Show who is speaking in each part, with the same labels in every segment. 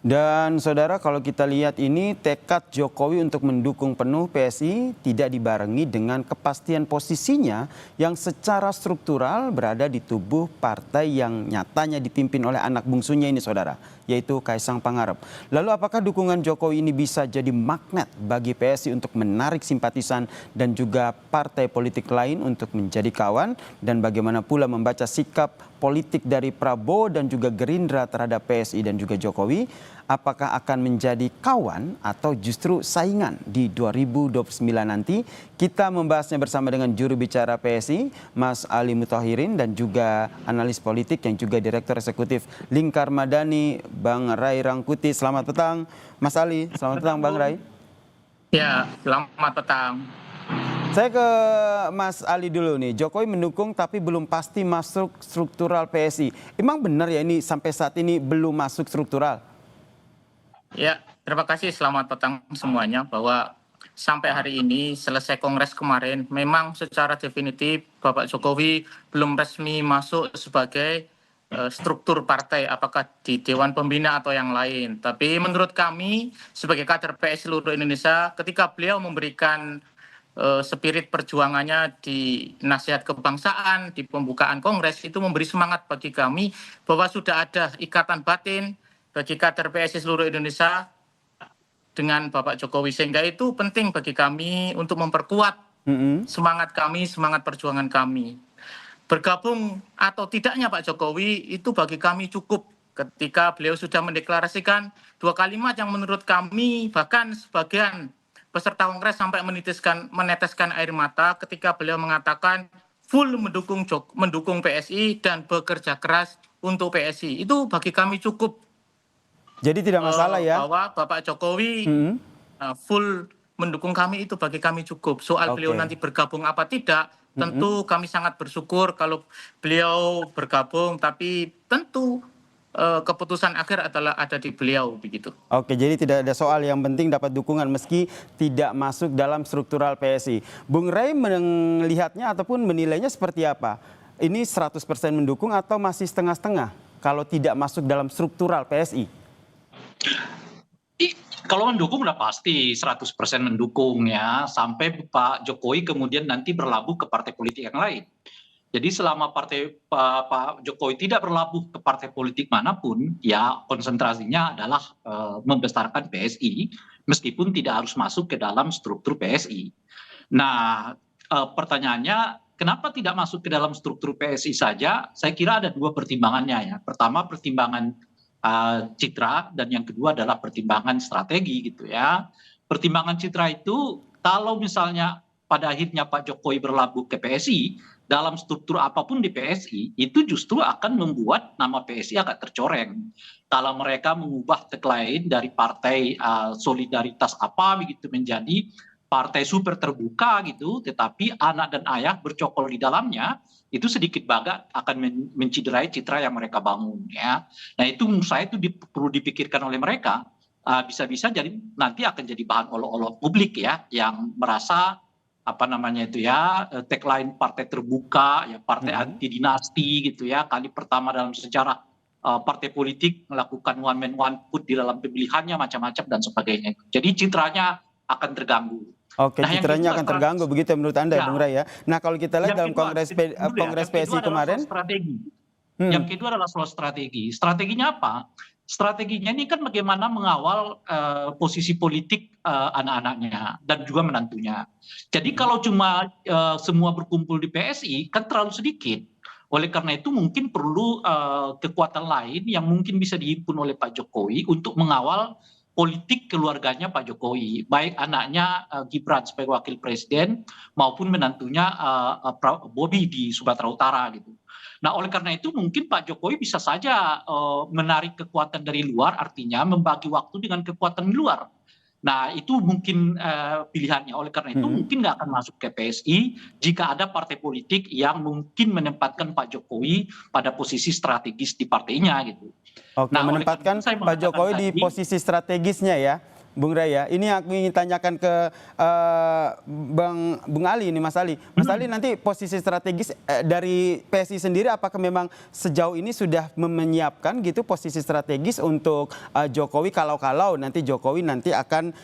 Speaker 1: Dan saudara, kalau kita lihat ini tekad Jokowi untuk mendukung penuh PSI tidak dibarengi dengan kepastian posisinya yang secara struktural berada di tubuh partai yang nyatanya dipimpin oleh anak bungsunya ini saudara, yaitu Kaisang Pangarep. Lalu apakah dukungan Jokowi ini bisa jadi magnet bagi PSI untuk menarik simpatisan dan juga partai politik lain untuk menjadi kawan? Dan bagaimana pula membaca sikap politik dari Prabowo dan juga Gerindra terhadap PSI dan juga Jokowi? Apakah akan menjadi kawan atau justru saingan di 2029 nanti? Kita membahasnya bersama dengan juru bicara PSI, Mas Ali Muthahirin, dan juga analis politik yang juga Direktur Eksekutif Lingkar Madani, Bang Ray Rangkuti. Selamat petang, Mas Ali. Selamat petang, Bang Ray.
Speaker 2: Ya, selamat petang.
Speaker 1: Saya ke Mas Ali dulu nih. Jokowi mendukung tapi belum pasti masuk struktural PSI. Emang benar ya ini sampai saat ini belum masuk struktural?
Speaker 2: Ya, terima kasih. Selamat petang semuanya. Bahwa sampai hari ini selesai kongres kemarin, memang secara definitif Bapak Jokowi belum resmi masuk sebagai struktur partai, apakah di Dewan Pembina atau yang lain. Tapi menurut kami sebagai kader PSI seluruh Indonesia, ketika beliau memberikan spirit perjuangannya di nasihat kebangsaan, di pembukaan kongres, itu memberi semangat bagi kami bahwa sudah ada ikatan batin bagi kader PSI seluruh Indonesia dengan Bapak Jokowi, sehingga itu penting bagi kami untuk memperkuat semangat kami, semangat perjuangan kami. Bergabung atau tidaknya Pak Jokowi itu bagi kami cukup ketika beliau sudah mendeklarasikan dua kalimat yang menurut kami bahkan sebagian peserta kongres sampai meneteskan air mata ketika beliau mengatakan full mendukung PSI dan bekerja keras untuk PSI. Itu bagi kami cukup.
Speaker 1: Jadi tidak masalah ya?
Speaker 2: Bahwa Bapak Jokowi full mendukung kami itu bagi kami cukup. Soal beliau nanti bergabung apa tidak, tentu kami sangat bersyukur kalau beliau bergabung, tapi tentu keputusan akhir adalah ada di beliau begitu.
Speaker 1: Oke, jadi tidak ada soal, yang penting dapat dukungan meski tidak masuk dalam struktural PSI. Bung Ray melihatnya ataupun menilainya seperti apa? Ini 100% mendukung atau masih setengah-setengah kalau tidak masuk dalam struktural PSI?
Speaker 3: Kalau mendukung udah pasti 100% mendukung ya, sampai Pak Jokowi kemudian nanti berlabuh ke partai politik yang lain. Jadi selama Pak Jokowi tidak berlabuh ke partai politik manapun, ya konsentrasinya adalah membesarkan PSI, meskipun tidak harus masuk ke dalam struktur PSI. Nah, pertanyaannya, kenapa tidak masuk ke dalam struktur PSI saja? Saya kira ada dua pertimbangannya ya. Pertama, pertimbangan citra, dan yang kedua adalah pertimbangan strategi gitu ya. Pertimbangan citra itu kalau misalnya pada akhirnya Pak Jokowi berlabuh ke PSI, dalam struktur apapun di PSI itu justru akan membuat nama PSI agak tercoreng. Kalau mereka mengubah tagline dari partai solidaritas apa begitu menjadi partai super terbuka gitu, tetapi anak dan ayah bercokol di dalamnya, itu sedikit banget akan menciderai citra yang mereka bangun ya. Nah itu menurut saya itu perlu dipikirkan oleh mereka. Bisa-bisa jadi nanti akan jadi bahan olok-olok publik ya, yang merasa apa namanya itu ya, tagline partai terbuka ya, partai anti dinasti gitu ya, kali pertama dalam sejarah partai politik melakukan one man one vote di dalam pemilihannya macam-macam dan sebagainya. Jadi citranya akan terganggu.
Speaker 1: Oke, citranya akan terganggu begitu menurut Anda ya, Bung Ray ya. Nah, kalau kita lihat dalam kongres PSI kemarin,
Speaker 3: yang kedua adalah soal strategi. Strateginya apa? Strateginya ini kan bagaimana mengawal posisi politik anak-anaknya dan juga menantunya. Jadi kalau cuma semua berkumpul di PSI kan terlalu sedikit. Oleh karena itu mungkin perlu kekuatan lain yang mungkin bisa dihimpun oleh Pak Jokowi untuk mengawal politik keluarganya Pak Jokowi, baik anaknya Gibran sebagai wakil presiden maupun menantunya Bobi di Sumatera Utara gitu. Nah oleh karena itu mungkin Pak Jokowi bisa saja menarik kekuatan dari luar, artinya membagi waktu dengan kekuatan di luar. Nah itu mungkin pilihannya. Oleh karena itu mungkin nggak akan masuk ke PSI jika ada partai politik yang mungkin menempatkan Pak Jokowi pada posisi strategis di partainya gitu.
Speaker 1: Oke, nah, menempatkan Pak Jokowi di posisi strategisnya ya. Bung Raya. Ini aku ingin tanyakan ke Bung Ali ini, Mas Ali. Mas Ali, nanti posisi strategis dari PSI sendiri apakah memang sejauh ini sudah menyiapkan gitu posisi strategis untuk Jokowi kalau nanti Jokowi nanti akan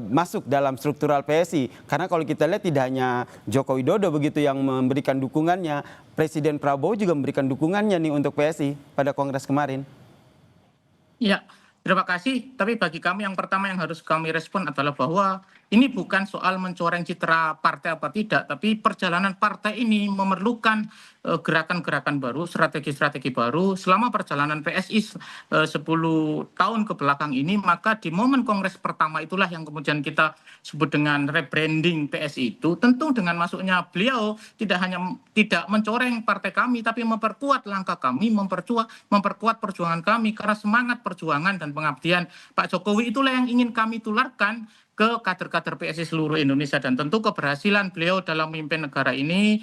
Speaker 1: masuk dalam struktural PSI? Karena kalau kita lihat tidak hanya Joko Widodo begitu yang memberikan dukungannya, Presiden Prabowo juga memberikan dukungannya nih untuk PSI pada Kongres kemarin.
Speaker 2: Ya, terima kasih. Tapi bagi kami yang pertama yang harus kami respon adalah bahwa ini bukan soal mencoreng citra partai apa tidak, tapi perjalanan partai ini memerlukan gerakan-gerakan baru, strategi-strategi baru. Selama perjalanan PSI 10 tahun ke belakang ini, maka di momen kongres pertama itulah yang kemudian kita sebut dengan rebranding PSI itu. Tentu dengan masuknya beliau tidak hanya tidak mencoreng partai kami, tapi memperkuat langkah kami, memperkuat perjuangan kami, karena semangat perjuangan dan pengabdian Pak Jokowi itulah yang ingin kami tularkan ke kader-kader PSI seluruh Indonesia. Dan tentu keberhasilan beliau dalam memimpin negara ini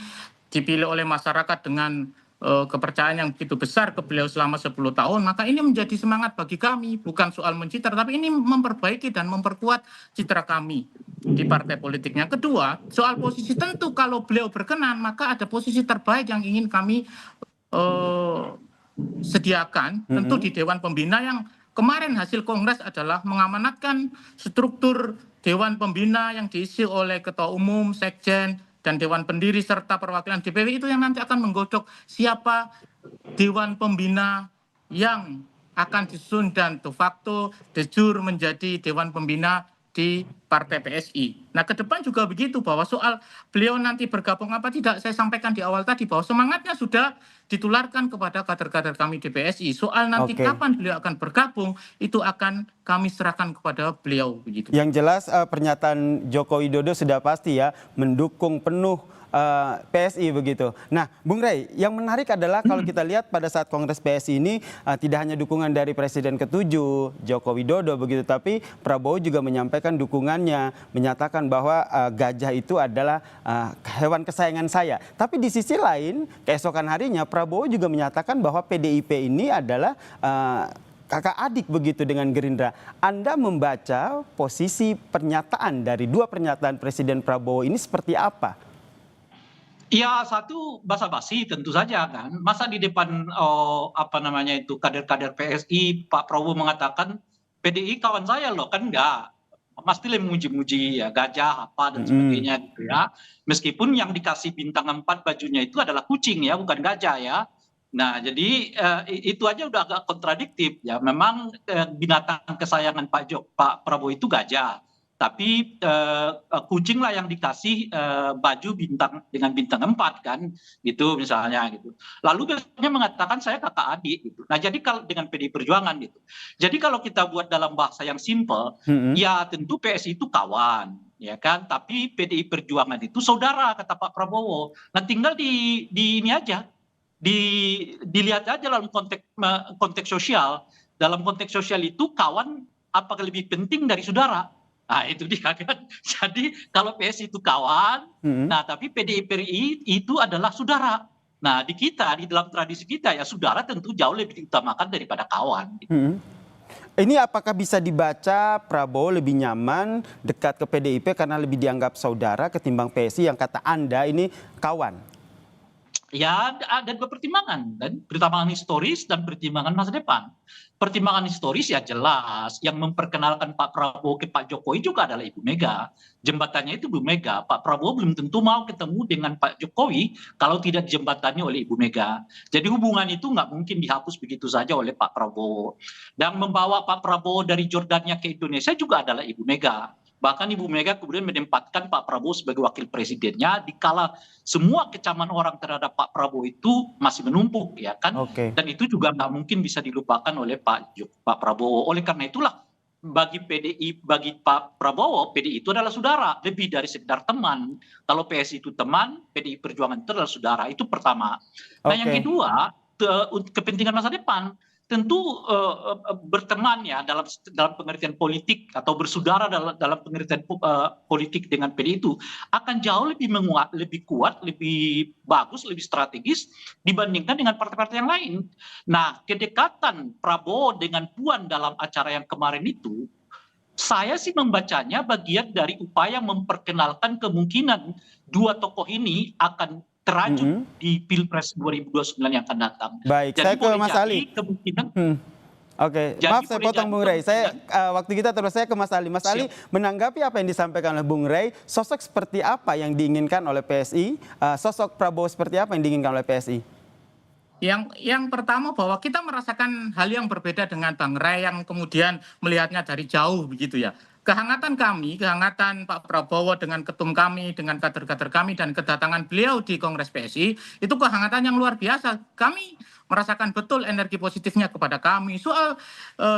Speaker 2: dipilih oleh masyarakat dengan kepercayaan yang begitu besar ke beliau selama 10 tahun, maka ini menjadi semangat bagi kami, bukan soal mencitra, tapi ini memperbaiki dan memperkuat citra kami di partai politiknya. Kedua, soal posisi, tentu kalau beliau berkenan, maka ada posisi terbaik yang ingin kami sediakan, tentu di Dewan Pembina yang kemarin hasil kongres adalah mengamanatkan struktur Dewan Pembina yang diisi oleh Ketua Umum, Sekjen, dan Dewan Pendiri serta perwakilan DPW itu yang nanti akan menggodok siapa Dewan Pembina yang akan disusun dan de facto de jure menjadi Dewan Pembina di Partai PSI. Nah, ke depan juga begitu, bahwa soal beliau nanti bergabung apa tidak, saya sampaikan di awal tadi bahwa semangatnya sudah ditularkan kepada kader-kader kami di PSI. Soal nanti kapan beliau akan bergabung, itu akan kami serahkan kepada beliau begitu.
Speaker 1: Yang jelas pernyataan Joko Widodo sudah pasti ya mendukung penuh PSI begitu. Nah, Bung Rey, yang menarik adalah kalau kita lihat pada saat Kongres PSI ini tidak hanya dukungan dari Presiden ke-7 Joko Widodo begitu, tapi Prabowo juga menyampaikan dukungannya, menyatakan bahwa gajah itu adalah hewan kesayangan saya. Tapi di sisi lain, keesokan harinya Prabowo juga menyatakan bahwa PDIP ini adalah kakak adik begitu dengan Gerindra. Anda membaca posisi pernyataan dari dua pernyataan Presiden Prabowo ini seperti apa?
Speaker 3: Ya, satu basa-basi tentu saja kan. Masa di depan kader-kader PSI Pak Prabowo mengatakan PDI kawan saya loh, kan enggak. Pasti memuji-muji ya gajah apa dan sebagainya gitu ya. Meskipun yang dikasih bintang 4 bajunya itu adalah kucing ya, bukan gajah ya. Nah, jadi itu aja udah agak kontradiktif ya. Memang binatang kesayangan Pak Prabowo itu gajah. Tapi kucing lah yang dikasih baju bintang dengan bintang 4 kan, gitu misalnya gitu. Lalu besoknya mengatakan saya kakak adik gitu. Nah, jadi kalau dengan PDI Perjuangan gitu. Jadi kalau kita buat dalam bahasa yang simple, ya tentu PSI itu kawan, ya kan. Tapi PDI Perjuangan itu saudara kata Pak Prabowo. Nah, tinggal di ini aja, dilihat aja dalam konteks sosial. Dalam konteks sosial itu kawan apakah lebih penting dari saudara? Nah, itu dia kan. Jadi kalau PSI itu kawan, nah tapi PDIPRI itu adalah saudara. Nah, di dalam tradisi kita ya saudara tentu jauh lebih diutamakan daripada kawan.
Speaker 1: Ini apakah bisa dibaca Prabowo lebih nyaman dekat ke PDIP karena lebih dianggap saudara ketimbang PSI yang kata Anda ini kawan?
Speaker 3: Ya, ada dua pertimbangan, dan pertimbangan historis dan pertimbangan masa depan. Pertimbangan historis ya jelas, yang memperkenalkan Pak Prabowo ke Pak Jokowi juga adalah Ibu Mega. Jembatannya itu Bu Mega. Pak Prabowo belum tentu mau ketemu dengan Pak Jokowi kalau tidak dijembatani oleh Ibu Mega. Jadi hubungan itu nggak mungkin dihapus begitu saja oleh Pak Prabowo. Dan membawa Pak Prabowo dari Jordania ke Indonesia juga adalah Ibu Mega. Bahkan Ibu Mega kemudian menempatkan Pak Prabowo sebagai wakil presidennya dikala semua kecaman orang terhadap Pak Prabowo itu masih menumpuk ya kan. Dan itu juga nggak mungkin bisa dilupakan oleh Pak Prabowo. Oleh karena itulah bagi Pak Prabowo, PDI itu adalah saudara, lebih dari sekedar teman. Kalau PSI itu teman, PDI Perjuangan itu adalah saudara. Itu pertama. Nah, yang kedua, kepentingan masa depan. Tentu berteman ya dalam pengertian politik atau bersaudara dalam pengertian politik dengan PDI itu akan jauh lebih menguat, lebih kuat, lebih bagus, lebih strategis dibandingkan dengan partai-partai yang lain. Nah, kedekatan Prabowo dengan Puan dalam acara yang kemarin itu saya sih membacanya bagian dari upaya memperkenalkan kemungkinan dua tokoh ini akan terajut di Pilpres 2029 yang akan datang.
Speaker 1: Baik,
Speaker 3: Jadi
Speaker 1: saya ke
Speaker 3: boleh
Speaker 1: Mas
Speaker 3: jadi
Speaker 1: Ali.
Speaker 3: kemungkinan
Speaker 1: Oke,
Speaker 3: Jadi
Speaker 1: maaf saya
Speaker 3: boleh
Speaker 1: potong
Speaker 3: jadi
Speaker 1: Bung Rey.
Speaker 3: kemungkinan-
Speaker 1: Waktu kita terus, saya ke Mas Ali. Mas Ali, menanggapi apa yang disampaikan oleh Bung Rey, sosok seperti apa yang diinginkan oleh PSI? Sosok Prabowo seperti apa yang diinginkan oleh PSI?
Speaker 2: Yang pertama bahwa kita merasakan hal yang berbeda dengan Bang Ray yang kemudian melihatnya dari jauh begitu ya. Kehangatan kami, kehangatan Pak Prabowo dengan ketum kami, dengan kader-kader kami dan kedatangan beliau di Kongres PSI itu kehangatan yang luar biasa. Kami merasakan betul energi positifnya kepada kami. Soal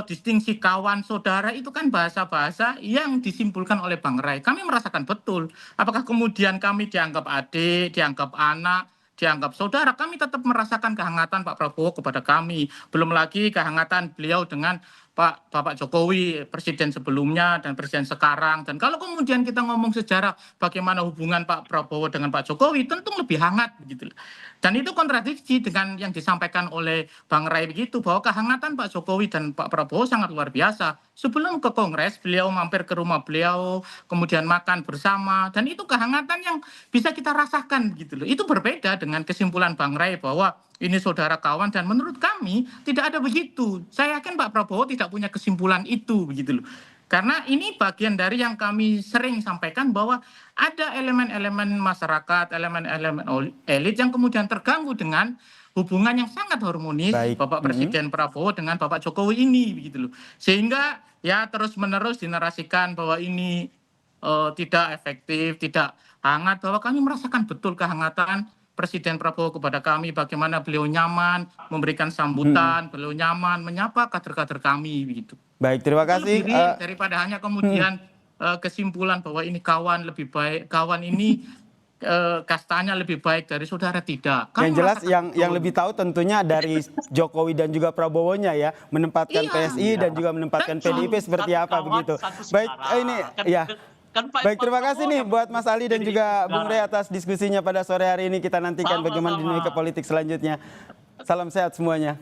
Speaker 2: distingsi kawan, saudara itu kan bahasa-bahasa yang disimpulkan oleh Bang Ray. Kami merasakan betul. Apakah kemudian kami dianggap adik, dianggap anak, dianggap saudara, kami tetap merasakan kehangatan Pak Prabowo kepada kami. Belum lagi kehangatan beliau dengan Bapak Jokowi, presiden sebelumnya dan presiden sekarang. Dan kalau kemudian kita ngomong sejarah bagaimana hubungan Pak Prabowo dengan Pak Jokowi, tentu lebih hangat begitu. Dan itu kontradiksi dengan yang disampaikan oleh Bang Ray begitu, bahwa kehangatan Pak Jokowi dan Pak Prabowo sangat luar biasa. Sebelum ke Kongres, beliau mampir ke rumah beliau, kemudian makan bersama, dan itu kehangatan yang bisa kita rasakan gitu loh. Itu berbeda dengan kesimpulan Bang Ray bahwa ini saudara kawan, dan menurut kami tidak ada begitu. Saya yakin Pak Prabowo tidak punya kesimpulan itu begitu loh. Karena ini bagian dari yang kami sering sampaikan bahwa ada elemen-elemen masyarakat, elemen-elemen elit yang kemudian terganggu dengan hubungan yang sangat harmonis
Speaker 1: Baik.
Speaker 2: Bapak Presiden Prabowo dengan Bapak Jokowi ini begitu loh. Sehingga ya terus-menerus dinarasikan bahwa ini tidak efektif, tidak hangat, bahwa kami merasakan betul kehangatan Presiden Prabowo kepada kami, bagaimana beliau nyaman memberikan sambutan, beliau nyaman menyapa kader-kader kami begitu.
Speaker 1: Baik, terima
Speaker 2: Itu
Speaker 1: kasih.
Speaker 2: lebih real daripada hanya kemudian kesimpulan bahwa ini kawan lebih baik, kawan ini kastanya lebih baik dari saudara, tidak. Kami
Speaker 1: Yang jelas
Speaker 2: merasakan
Speaker 1: yang
Speaker 2: betul.
Speaker 1: lebih tahu tentunya dari Jokowi dan juga Prabowo-nya ya, menempatkan
Speaker 2: Iya.
Speaker 1: PSI dan juga menempatkan
Speaker 2: Dan
Speaker 1: PDIP seperti
Speaker 3: satu
Speaker 1: apa
Speaker 3: kawan,
Speaker 1: begitu.
Speaker 3: satu
Speaker 1: Baik,
Speaker 3: saudara.
Speaker 1: ini
Speaker 3: Kan-
Speaker 1: ya.
Speaker 3: kan Pak
Speaker 1: Baik, terima
Speaker 3: Prabowo
Speaker 1: kasih nih
Speaker 3: yang
Speaker 1: buat Mas Ali dan
Speaker 3: jadi
Speaker 1: juga Bung Rey
Speaker 3: saudara.
Speaker 1: atas diskusinya pada sore hari ini. Kita nantikan bagaimana
Speaker 3: Sama-sama.
Speaker 1: dinamika politik selanjutnya. Salam sehat semuanya.